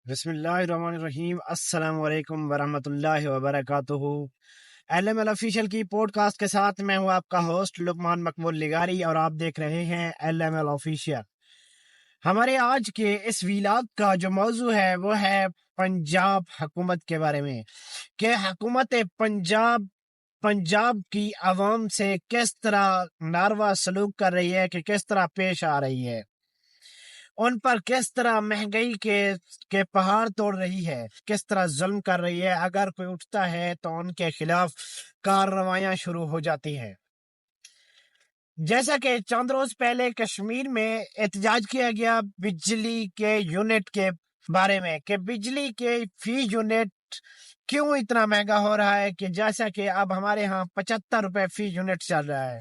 بسم اللہ الرحمن الرحیم۔ السلام علیکم ورحمۃ اللہ وبرکاتہ۔ ایل ایم ایل آفیشیل کی پوڈ کاسٹ کے ساتھ میں ہوں آپ کا ہوسٹ لقمان مقبول لغاری اور آپ دیکھ رہے ہیں ایل ایم ایل آفیشیل۔ ہمارے آج کے اس ویلاگ کا جو موضوع ہے وہ ہے پنجاب حکومت کے بارے میں، کہ حکومت پنجاب کی عوام سے کس طرح ناروا سلوک کر رہی ہے، کہ کس طرح پیش آ رہی ہے، ان پر کس طرح مہنگائی کے پہاڑ توڑ رہی ہے، کس طرح ظلم کر رہی ہے۔ اگر کوئی اٹھتا ہے تو ان کے خلاف کارروائیاں شروع ہو جاتی ہیں۔ جیسا کہ چند روز پہلے کشمیر میں احتجاج کیا گیا بجلی کے یونٹ کے بارے میں، کہ بجلی کے فی یونٹ کیوں اتنا مہنگا ہو رہا ہے، کہ جیسا کہ اب ہمارے ہاں 75 روپے فی یونٹ چل رہا ہے۔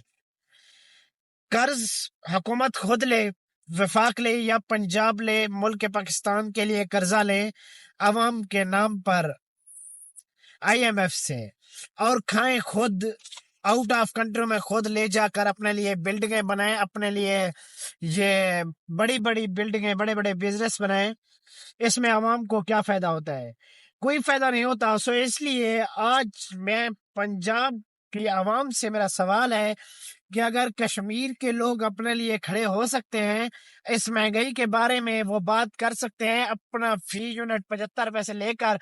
قرض حکومت خود لے، وفاق لے یا پنجاب لے، ملک پاکستان کے لیے قرضہ لے عوام کے نام پر آئی ایم ایف سے، اور کھائیں خود، آؤٹ آف کنٹری میں خود لے جا کر اپنے لیے بلڈنگیں بنائیں، اپنے لیے یہ بڑی بڑی بلڈنگیں، بڑے بڑے بزنس بنائیں۔ اس میں عوام کو کیا فائدہ ہوتا ہے؟ کوئی فائدہ نہیں ہوتا۔ سو اس لیے آج میں پنجاب کی عوام سے میرا سوال ہے کہ اگر کشمیر کے لوگ اپنے لیے کھڑے ہو سکتے ہیں، اس مہنگائی کے بارے میں وہ بات کر سکتے ہیں، اپنا فی یونٹ 75 روپے سے لے کر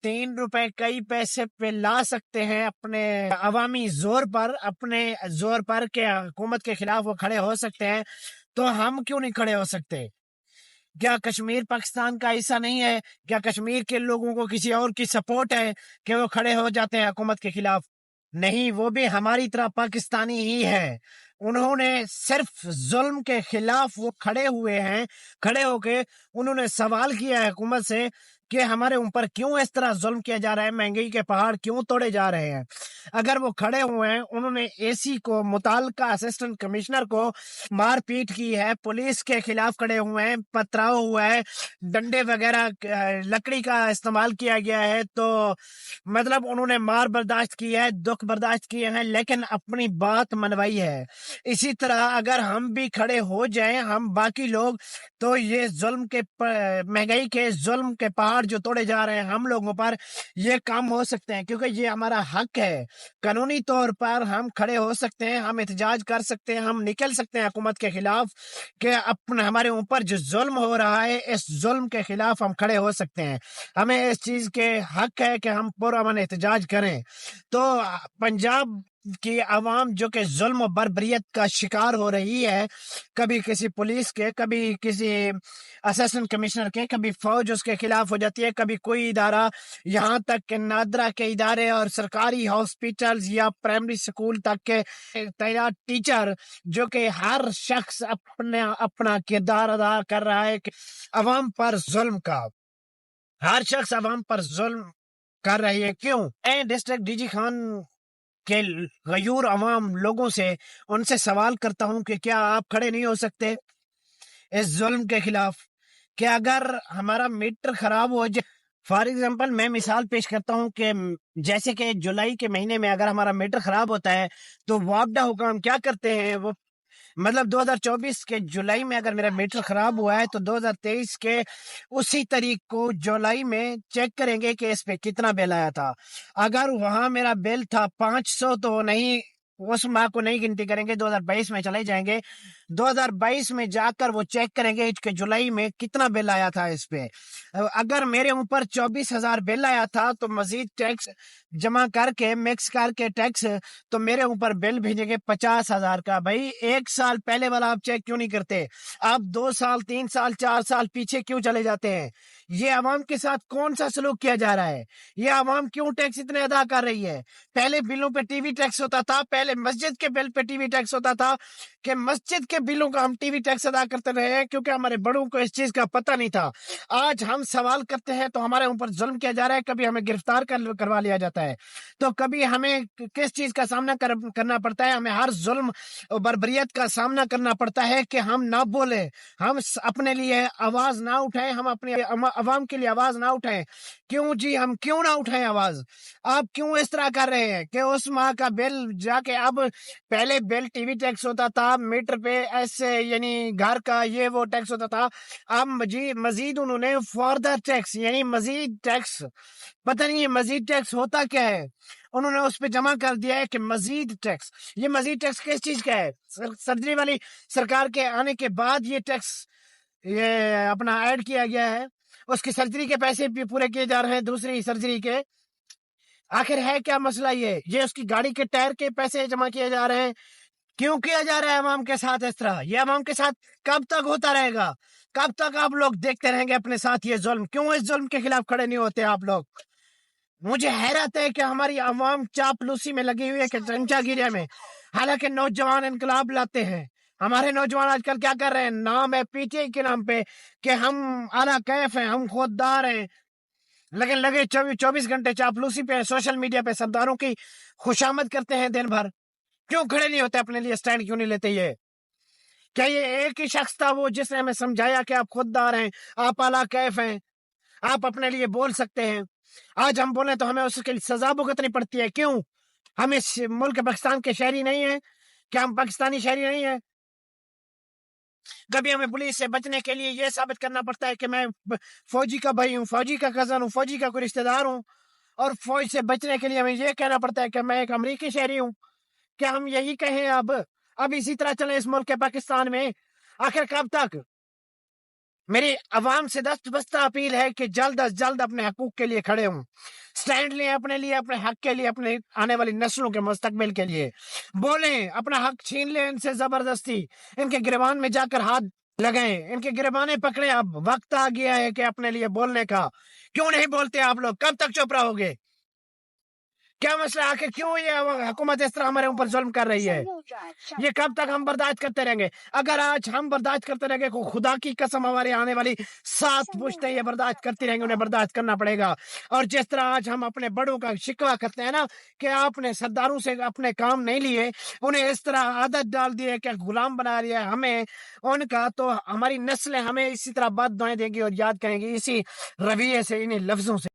3 روپے کئی پیسے پہ لا سکتے ہیں اپنے عوامی زور پر، اپنے زور پر کہ حکومت کے خلاف وہ کھڑے ہو سکتے ہیں، تو ہم کیوں نہیں کھڑے ہو سکتے؟ کیا کشمیر پاکستان کا حصہ نہیں ہے؟ کیا کشمیر کے لوگوں کو کسی اور کی سپورٹ ہے کہ وہ کھڑے ہو جاتے ہیں حکومت کے خلاف؟ نہیں، وہ بھی ہماری طرح پاکستانی ہی ہے۔ انہوں نے صرف ظلم کے خلاف وہ کھڑے ہوئے ہیں، کھڑے ہو کے انہوں نے سوال کیا ہے حکومت سے کہ ہمارے اوپر کیوں اس طرح ظلم کیا جا رہا ہے، مہنگائی کے پہاڑ کیوں توڑے جا رہے ہیں۔ اگر وہ کھڑے ہوئے ہیں، انہوں نے اے سی کو، متعلقہ اسسٹنٹ کمشنر کو مار پیٹ کی ہے، پولیس کے خلاف کھڑے ہوئے ہیں، پتھراؤ ہوا ہے، ڈنڈے وغیرہ لکڑی کا استعمال کیا گیا ہے، تو مطلب انہوں نے مار برداشت کی ہے، دکھ برداشت کیے ہیں، لیکن اپنی بات منوائی ہے۔ اسی طرح اگر ہم بھی کھڑے ہو جائیں، ہم باقی لوگ، تو یہ ظلم کے مہنگائی کے ظلم کے پہاڑ جو توڑے جا رہے ہیں ہم لوگوں پر، یہ کام ہو سکتے ہیں، کیونکہ یہ ہمارا حق ہے۔ قانونی طور پر ہم کھڑے ہو سکتے ہیں، ہم احتجاج کر سکتے ہیں، ہم نکل سکتے ہیں حکومت کے خلاف، کہ اپنے ہمارے اوپر جو ظلم ہو رہا ہے اس ظلم کے خلاف ہم کھڑے ہو سکتے ہیں۔ ہمیں اس چیز کے حق ہے کہ ہم پرامن احتجاج کریں۔ تو پنجاب کی عوام جو کہ ظلم و بربریت کا شکار ہو رہی ہے، کبھی کسی پولیس کے، کبھی کسی اسسٹنٹ کمشنر کے، کبھی فوج اس کے خلاف ہو جاتی ہے، کبھی کوئی ادارہ، یہاں تک کہ نادرا کے ادارے اور سرکاری ہاسپٹلز یا پرائمری سکول تک کے تعینات ٹیچر، جو کہ ہر شخص اپنا کردار ادا کر رہا ہے کہ عوام پر ظلم کا، ہر شخص عوام پر ظلم کر رہی ہے۔ کیوں؟ ڈسٹرکٹ ڈی جی خان کے غیور عوام لوگوں سے، ان سے سوال کرتا ہوں کہ کیا آپ کھڑے نہیں ہو سکتے اس ظلم کے خلاف؟ کہ اگر ہمارا میٹر خراب ہو جائے، فار ایگزامپل میں مثال پیش کرتا ہوں کہ جیسے کہ جولائی کے مہینے میں اگر ہمارا میٹر خراب ہوتا ہے تو وابڈہ حکام کیا کرتے ہیں، وہ مطلب 2024 کے جولائی میں اگر میرا میٹر خراب ہوا ہے تو 2023 کے اسی تاریخ کو جولائی میں چیک کریں گے کہ اس پہ کتنا بل آیا تھا۔ اگر وہاں میرا بل تھا 500 تو نہیں، اس ماہ کو نہیں گنتی کریں گے، 2022 میں چلے جائیں گے، 2022 میں جا کر وہ چیک کریں گے کہ جولائی میں کتنا بل آیا تھا اس پہ۔ اگر میرے اوپر 24,000 بل آیا تھا تو مزید ٹیکس جمع کر کے، مکس کر کے ٹیکس، تو میرے اوپر بل بھیجیں گے 50,000 کا۔ بھائی 1 سال پہلے والا آپ چیک کیوں نہیں کرتے؟ آپ 2 سال 3 سال 4 سال پیچھے کیوں چلے جاتے ہیں؟ یہ عوام کے ساتھ کون سا سلوک کیا جا رہا ہے؟ یہ عوام کیوں ٹیکس اتنے ادا کر رہی ہے؟ پہلے بلوں پہ ٹی وی ٹیکس ہوتا تھا، پہلے مسجد کے بل پہ ٹی وی ٹیکس ہوتا تھا، کہ مسجد کے بلوں کا ہم ٹی وی ٹیکس ادا کرتے رہے ہیں کیونکہ ہمارے بڑوں کو اس چیز کا پتہ نہیں تھا۔ آج ہم سوال کرتے ہیں تو ہمارے اوپر ظلم کیا جا رہا ہے، کبھی ہمیں گرفتار کروا لیا جاتا ہے، تو کبھی ہمیں کس چیز کا سامنا کرنا پڑتا ہے؟ ہمیں ہر ظلم اور بربریت کا سامنا کرنا پڑتا ہے کہ ہم نہ بولیں، ہم اپنے لیے آواز نہ اٹھائیں، ہم اپنے عوام کے لیے آواز نہ اٹھائیں۔ کیوں جی؟ ہم کیوں نہ اٹھائیں آواز؟ آپ کیوں اس طرح کر رہے ہیں کہ اس ماہ کا بل جا کے، اب پہلے بل ٹی وی ٹیکس ہوتا تھا، آپ میٹر پہ ایسے یعنی گھر کا یہ وہ ٹیکس ہوتا تھا، اب مزید انہوں نے فردر ٹیکس یعنی مزید ٹیکس، پتہ نہیں یہ مزید ٹیکس ہوتا کیا ہے، انہوں نے اس پہ جمع کر دیا ہے کہ مزید ٹیکس۔ یہ مزید ٹیکس کس چیز کا ہے؟ سرجری والی سرکار کے آنے کے بعد یہ ٹیکس یہ اپنا ایڈ کیا گیا ہے، اس کی سرجری کے پیسے بھی پورے کیے جا رہے ہیں، دوسری سرجری کے۔ آخر ہے کیا مسئلہ؟ یہ اس کی گاڑی کے ٹائر کے پیسے جمع کیے جا رہے ہیں۔ کیوں کیا جا رہا ہے عوام کے ساتھ اس طرح؟ یہ عوام کے ساتھ کب تک ہوتا رہے گا؟ کب تک آپ لوگ دیکھتے رہیں گے اپنے ساتھ یہ ظلم؟ کیوں اس ظلم کے خلاف کھڑے نہیں ہوتے آپ لوگ؟ مجھے حیرت ہے کہ ہماری عوام چاپلوسی میں لگی ہوئی ہے، کہ چنچا گیریا میں، حالانکہ نوجوان انقلاب لاتے ہیں۔ ہمارے نوجوان آج کل کیا کر رہے ہیں؟ نام ہے پی ٹی آئی کے نام پہ کہ ہم اعلیٰ کیف ہیں، ہم خوددار ہیں، لیکن لگے 24 گھنٹے چاپلوسی پہ، سوشل میڈیا پہ سرداروں کی خوشامد کرتے ہیں دن بھر۔ کیوں کھڑے نہیں ہوتے اپنے لیے؟ سٹینڈ کیوں نہیں لیتے؟ یہ کیا یہ ایک ہی شخص تھا وہ جس نے ہمیں سمجھایا کہ آپ خوددار ہیں، آپ اعلیٰ کیف ہیں، آپ اپنے لیے بول سکتے ہیں؟ آج ہم بولیں تو ہمیں اس کے لیے سزا بھگتنی پڑتی ہے۔ کیوں؟ ہم اس ملک پاکستان کے شہری نہیں ہیں؟ کیا ہم پاکستانی شہری نہیں ہیں؟ کبھی ہمیں پولیس سے بچنے کے لیے یہ ثابت کرنا پڑتا ہے کہ میں فوجی کا بھائی ہوں، فوجی کا کزن ہوں، فوجی کا کوئی رشتہ دار ہوں، اور فوج سے بچنے کے لیے ہمیں یہ کہنا پڑتا ہے کہ میں ایک امریکی شہری ہوں۔ کیا ہم یہی کہیں اب اسی طرح چلیں اس ملک کے پاکستان میں؟ آخر کب تک؟ میری عوام سے دست بستہ اپیل ہے کہ جلد از جلد اپنے حقوق کے لیے کھڑے ہوں، سٹینڈ لیں اپنے لیے، اپنے حق کے لیے، اپنے آنے والی نسلوں کے مستقبل کے لیے بولیں، اپنا حق چھین لیں ان سے زبردستی، ان کے گریبان میں جا کر ہاتھ لگائیں، ان کے گریبانے پکڑیں۔ اب وقت آ گیا ہے کہ اپنے لیے بولنے کا۔ کیوں نہیں بولتے آپ لوگ؟ کب تک چپ رہو گے؟ کیا مسئلہ؟ آخر کیوں یہ حکومت اس طرح ہمارے اوپر ظلم کر رہی ہے؟ یہ کب تک ہم برداشت کرتے رہیں گے؟ اگر آج ہم برداشت کرتے رہیں گے، خدا کی قسم ہمارے آنے والی 7 پشتیں یہ برداشت کرتی رہیں گے، انہیں برداشت کرنا پڑے گا۔ اور جس طرح آج ہم اپنے بڑوں کا شکوہ کرتے ہیں نا کہ آپ نے سرداروں سے اپنے کام نہیں لیے، انہیں اس طرح عادت ڈال دی ہے کہ غلام بنا رہی ہے ہمیں ان کا، تو ہماری نسلیں ہمیں اسی طرح بد دعائیں دیں گی اور یاد کریں گی اسی رویے سے، انہیں لفظوں سے۔